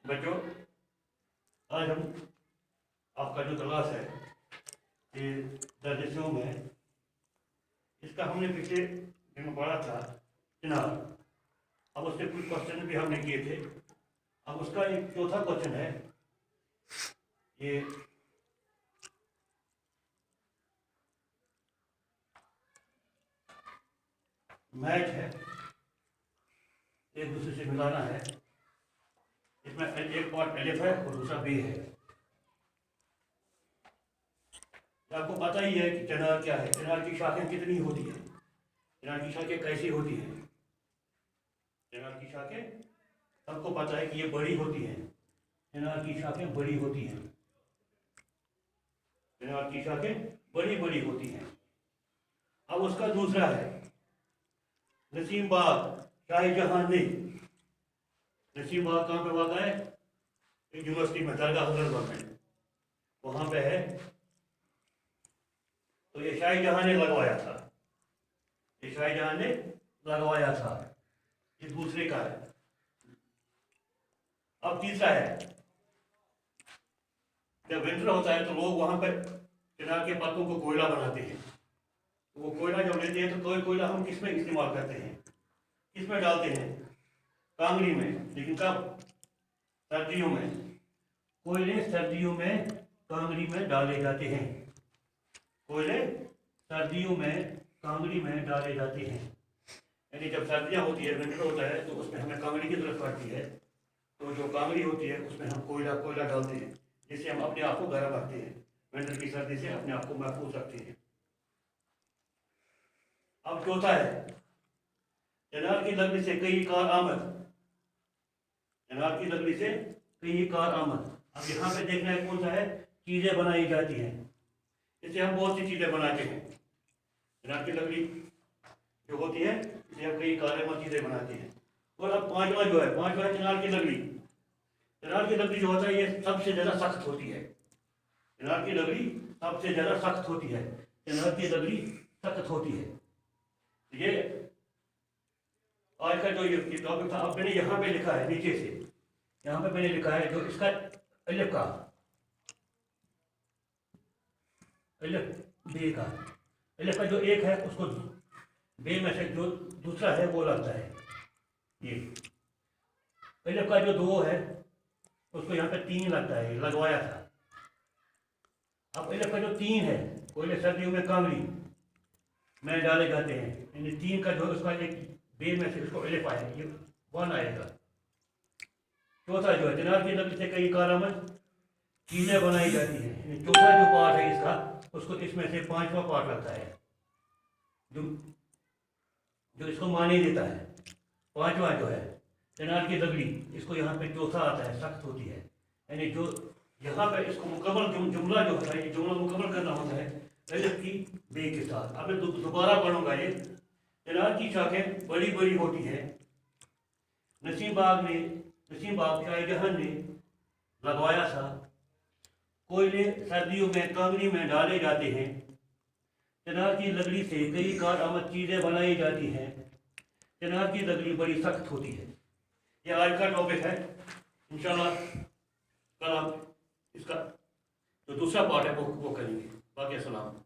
बच्चों, आज हम आपका जो क्लास है ये दर्जों में, इसका हमने पिछले दिन में पढ़ा था चिनार। अब उससे कुछ क्वेश्चन भी हमने किए थे। अब उसका एक चौथा क्वेश्चन है, ये मैच है, एक दूसरे से मिलाना है। इसमें एक पार्ट एलिफ है और दूसरा बी है। आपको पता ही है कि चिनार क्या है, चिनार की शाखें कितनी होती है, चिनार की शाखें कैसी होती हैं। चिनार की शाखें सबको पता है कि ये बड़ी होती हैं, चिनार की शाखें बड़ी होती हैं, चिनार की शाखें बड़ी बड़ी होती हैं। अब उसका दूसरा है नसीम बाग शाहजहां ने। नसीम बाग कहाँ पे वाक़ा है? यूनिवर्सिटी में, दरगाह हजरत में, वहां पे है। तो ये शाहजहां ने लगवाया था, ये शाहजहां ने लगवाया था। ये दूसरे का है। अब तीसरा है, जब विंटर होता है तो लोग वहां पर चिनार के पत्तों को कोयला बनाते हैं। तो वो कोयला जब लेते हैं तो कोयला हम किस में इस्तेमाल करते हैं, किस में डालते हैं? कांगड़ी में। लेकिन कब? सर्दियों में। कोयले सर्दियों में कांगड़ी में डाले जाते हैं, कोयले सर्दियों में कांगड़ी में डाले जाते हैं। यानी जब सर्दियाँ होती है, विंटर होता है, तो उसमें हमें कांगड़ी की जरूरत पड़ती है। तो जो कांगड़ी होती है उसमें हम कोयला डालते हैं, जिससे हम अपने आप को गर्म रखते हैं, विंटर की सर्दी से अपने आप को महफूज रखते हैं। अब चौथा है चिनार की लकड़ी से कई कार आमद। चिनार की लकड़ी से कई कार आमद। अब यहाँ पे देखना है कौन सा है, चीजें बनाई जाती हैं। इससे हम बहुत सी चीजें बनाते हैं। चिनार की लकड़ी जो होती है इससे हम कई कारगर चीजें बनाते हैं। और अब पांचवा जो है चिनार की लकड़ी। चिनार की लकड़ी जो होता है ये सबसे ज्यादा सख्त होती है। चिनार की लकड़ी सबसे ज्यादा सख्त होती है। चिनार की लकड़ी सख्त होती है। ये आज का जो ये टॉपिक था, अब मैंने यहाँ पे लिखा है नीचे से, यहाँ पे मैंने लिखा है जो इसका अलिफ का, अलिफ बे का, अलिफ का जो एक है उसको बे में से जो दूसरा है वो लगता है। ये अलिफ का जो दो है उसको यहाँ पे तीन लगता है, लगवाया था। अब अलिफ का जो तीन है, कोयले सर्दियों में कांगड़ी में डाले जाते हैं, यानी तीन का जो उसका एक बे में से उसको अलिफ आएगा, ये वन आएगा। चौथा जो है चिनार की लकड़ी से कई कारगर चीजें बनाई जाती हैं। चौथा जो पार्ट है इसका, उसको इसमें से पांचवा पार्ट लगता है, जो इसको माने देता है। पांचवा जो है चिनार की लकड़ी, इसको यहाँ पे चौथा आता है, सख्त होती है। यानी जो यहाँ पे इसको मुकम्मल जुमला जो होता है, ये जुमला मुकम्मल करना होता है अलिफ की बे के साथ। अब मैं दोबारा पढ़ूंगा ये। चिनार की शाखें बड़ी बड़ी होती है, नसीम बाग शाहजहां ने लगवाया था। कोयले सर्दियों में कांगड़ी में डाले जाते हैं। चिनार की लकड़ी से कई कारगर चीजें बनाई जाती हैं। चिनार की लकड़ी बड़ी सख्त होती है। यह आज का टॉपिक है। इंशाल्लाह कल हम इसका जो दूसरा पार्ट है वो करेंगे। बाकी अस्सलाम।